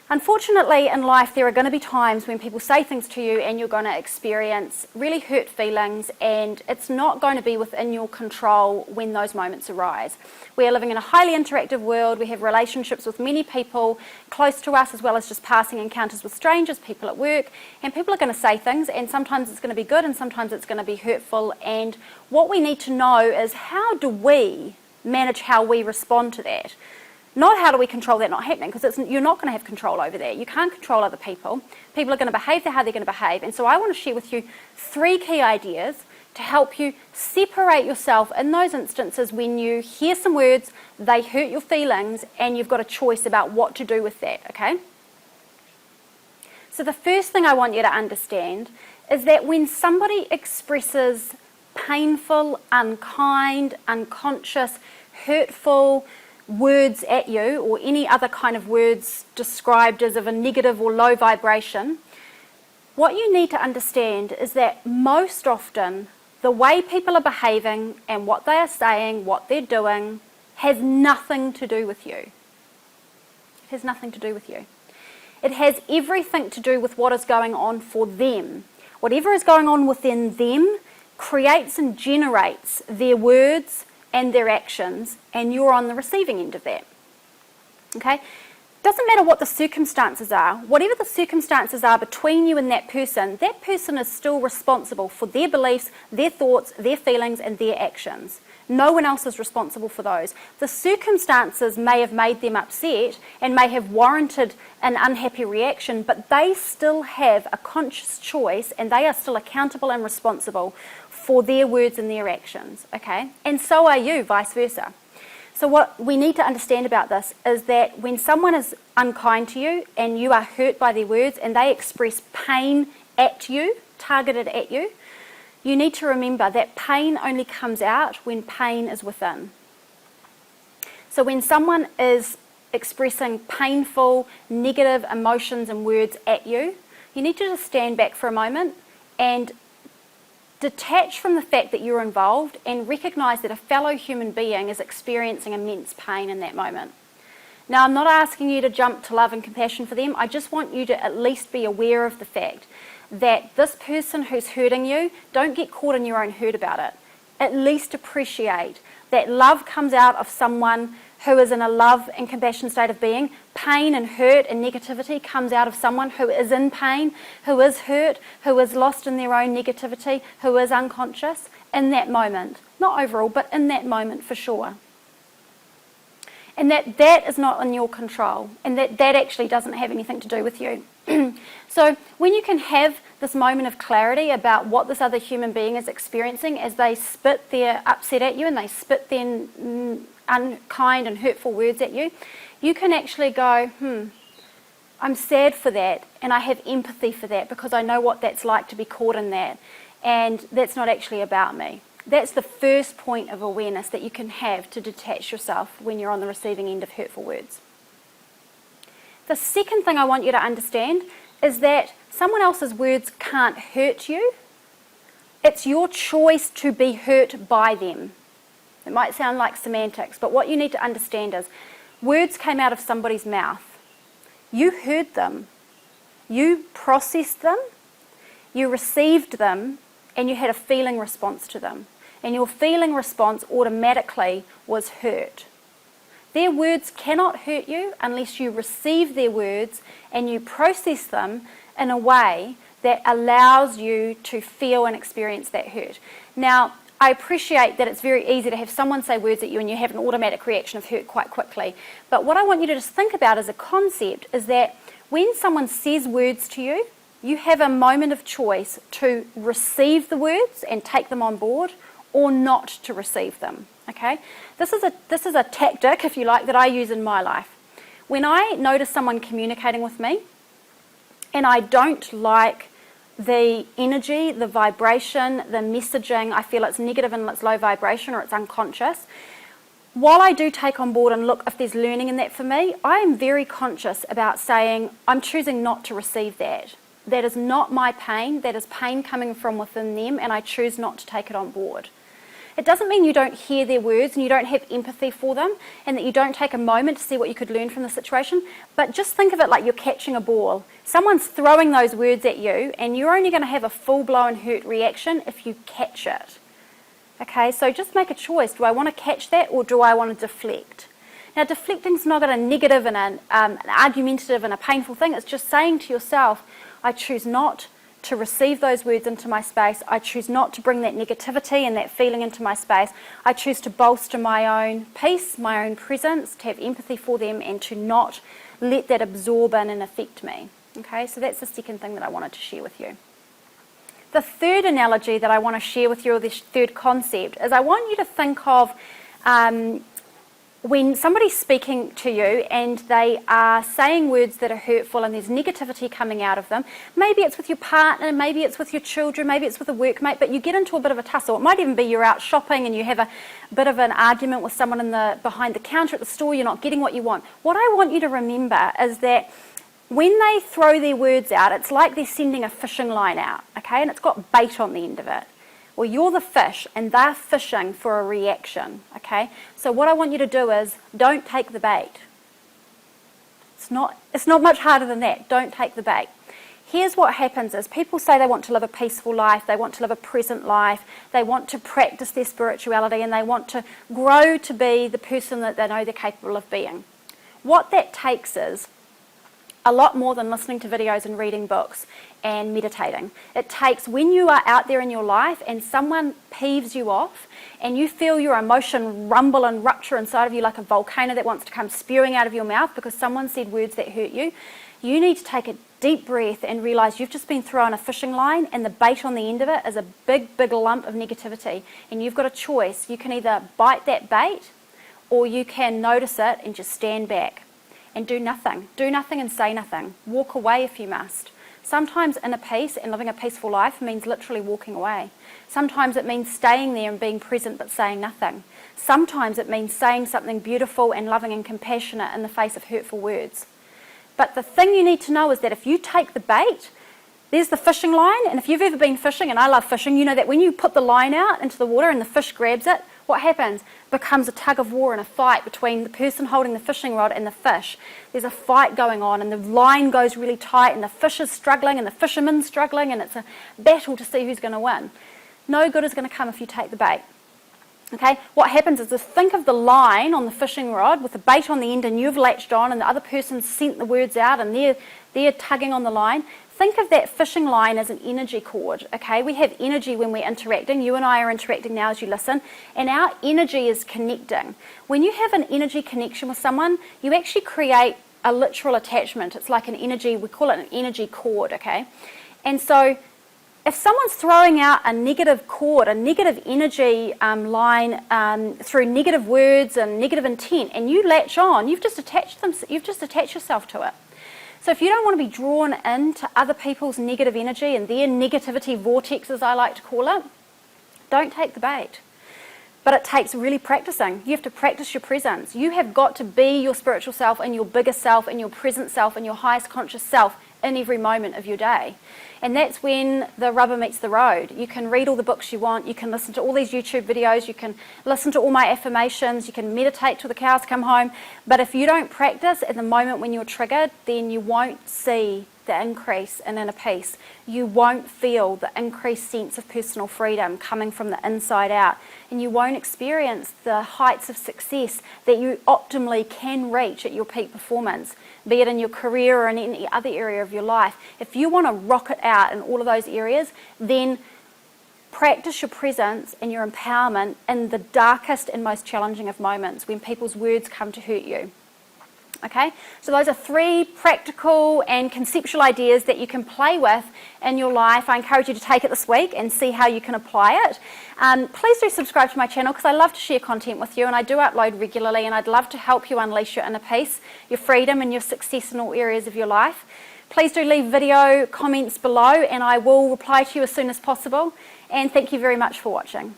Unfortunately, in life, there are going to be times when people say things to you and you're going to experience really hurt feelings, and it's not going to be within your control when those moments arise. We are living in a highly interactive world. We have relationships with many people close to us, as well as just passing encounters with strangers, people at work, and people are going to say things, and sometimes it's going to be good and sometimes it's going to be hurtful. And what we need to know is, how do we manage how we respond to that? Not how do we control that not happening, because you're not going to have control over that. You can't control other people. People are going to behave how they're going to behave. And so I want to share with you 3 key ideas to help you separate yourself in those instances when you hear some words, they hurt your feelings, and you've got a choice about what to do with that, okay? So the first thing I want you to understand is that when somebody expresses painful, unkind, unconscious, hurtful words at you, or any other kind of words described as of a negative or low vibration, what you need to understand is that most often the way people are behaving and what they are saying, what they're doing, has nothing to do with you. It has nothing to do with you. It has everything to do with what is going on for them. Whatever is going on within them creates and generates their words and their actions, and you're on the receiving end of that. Okay? Doesn't matter what the circumstances are. Whatever the circumstances are between you and that person is still responsible for their beliefs, their thoughts, their feelings, and their actions. No one else is responsible for those. The circumstances may have made them upset and may have warranted an unhappy reaction, but they still have a conscious choice, and they are still accountable and responsible for their words and their actions, okay? And so are you, vice versa. So what we need to understand about this is that when someone is unkind to you and you are hurt by their words and they express pain at you, targeted at you, you need to remember that pain only comes out when pain is within. So when someone is expressing painful, negative emotions and words at you, you need to just stand back for a moment and detach from the fact that you're involved and recognise that a fellow human being is experiencing immense pain in that moment. Now, I'm not asking you to jump to love and compassion for them. I just want you to at least be aware of the fact that this person who's hurting you, don't get caught in your own hurt about it. At least appreciate that love comes out of someone who is in a love and compassion state of being. Pain and hurt and negativity comes out of someone who is in pain, who is hurt, who is lost in their own negativity, who is unconscious in that moment. Not overall, but in that moment for sure. And that is not in your control, and that actually doesn't have anything to do with you. So when you can have this moment of clarity about what this other human being is experiencing as they spit their upset at you and they spit their unkind and hurtful words at you, you can actually go, I'm sad for that, and I have empathy for that because I know what that's like to be caught in that, and that's not actually about me. That's the first point of awareness that you can have to detach yourself when you're on the receiving end of hurtful words. The second thing I want you to understand is that someone else's words can't hurt you. It's your choice to be hurt by them. It might sound like semantics, but what you need to understand is words came out of somebody's mouth. You heard them. You processed them. You received them, and you had a feeling response to them. And your feeling response automatically was hurt. Their words cannot hurt you unless you receive their words and you process them in a way that allows you to feel and experience that hurt. Now, I appreciate that it's very easy to have someone say words at you and you have an automatic reaction of hurt quite quickly. But what I want you to just think about as a concept is that when someone says words to you, you have a moment of choice to receive the words and take them on board, or not to receive them, okay? This is a tactic, if you like, that I use in my life. When I notice someone communicating with me and I don't like the energy, the vibration, the messaging, I feel it's negative and it's low vibration or it's unconscious, while I do take on board and look if there's learning in that for me, I am very conscious about saying, I'm choosing not to receive that. That is not my pain, that is pain coming from within them, and I choose not to take it on board. It doesn't mean you don't hear their words and you don't have empathy for them and that you don't take a moment to see what you could learn from the situation, but just think of it like you're catching a ball. Someone's throwing those words at you and you're only going to have a full-blown hurt reaction if you catch it. Okay, so just make a choice. Do I want to catch that or do I want to deflect? Now, deflecting is not a negative and an argumentative and a painful thing. It's just saying to yourself, I choose not to receive those words into my space. I choose not to bring that negativity and that feeling into my space. I choose to bolster my own peace, my own presence, to have empathy for them and to not let that absorb in and affect me. Okay, so that's the second thing that I wanted to share with you. The third analogy that I want to share with you, or this third concept, is I want you to think of when somebody's speaking to you and they are saying words that are hurtful and there's negativity coming out of them. Maybe it's with your partner, maybe it's with your children, maybe it's with a workmate, but you get into a bit of a tussle. It might even be you're out shopping and you have a bit of an argument with someone behind the counter at the store, you're not getting what you want. What I want you to remember is that when they throw their words out, it's like they're sending a fishing line out, okay? And it's got bait on the end of it. Well, you're the fish and they're fishing for a reaction, okay? So what I want you to do is don't take the bait. It's not much harder than that. Don't take the bait. Here's what happens is people say they want to live a peaceful life, they want to live a present life, they want to practice their spirituality and they want to grow to be the person that they know they're capable of being. What that takes is a lot more than listening to videos and reading books and meditating. It takes when you are out there in your life and someone peeves you off and you feel your emotion rumble and rupture inside of you like a volcano that wants to come spewing out of your mouth because someone said words that hurt you, you need to take a deep breath and realize you've just been thrown a fishing line and the bait on the end of it is a big, big lump of negativity. And you've got a choice. You can either bite that bait or you can notice it and just stand back and do nothing. Do nothing and say nothing. Walk away if you must. Sometimes inner peace and living a peaceful life means literally walking away. Sometimes it means staying there and being present but saying nothing. Sometimes it means saying something beautiful and loving and compassionate in the face of hurtful words. But the thing you need to know is that if you take the bait, there's the fishing line, and if you've ever been fishing, and I love fishing, you know that when you put the line out into the water and the fish grabs it, what happens? It becomes a tug of war and a fight between the person holding the fishing rod and the fish. There's a fight going on and the line goes really tight and the fish is struggling and the fisherman's struggling and it's a battle to see who's going to win. No good is going to come if you take the bait. Okay, what happens is think of the line on the fishing rod with the bait on the end and you've latched on and the other person's sent the words out and they're tugging on the line. Think of that fishing line as an energy cord, okay? We have energy when we're interacting. You and I are interacting now as you listen, and our energy is connecting. When you have an energy connection with someone, you actually create a literal attachment. It's like an energy, we call it an energy cord, okay? And so if someone's throwing out a negative cord, a negative energy line through negative words and negative intent, and you latch on, you've just attached yourself to it. So if you don't want to be drawn into other people's negative energy and their negativity vortex, as I like to call it, don't take the bait. But it takes really practicing. You have to practice your presence. You have got to be your spiritual self and your biggest self and your present self and your highest conscious self in every moment of your day. And that's when the rubber meets the road. You can read all the books you want, you can listen to all these YouTube videos, you can listen to all my affirmations, you can meditate till the cows come home, but if you don't practice at the moment when you're triggered, then you won't see the increase in inner peace. You won't feel the increased sense of personal freedom coming from the inside out, and you won't experience the heights of success that you optimally can reach at your peak performance, be it in your career or in any other area of your life. If you want to rocket out in all of those areas, then practice your presence and your empowerment in the darkest and most challenging of moments when people's words come to hurt you. Okay, so those are 3 practical and conceptual ideas that you can play with in your life. I encourage you to take it this week and see how you can apply it. Please do subscribe to my channel because I love to share content with you and I do upload regularly, and I'd love to help you unleash your inner peace, your freedom and your success in all areas of your life. Please do leave video comments below and I will reply to you as soon as possible, and thank you very much for watching.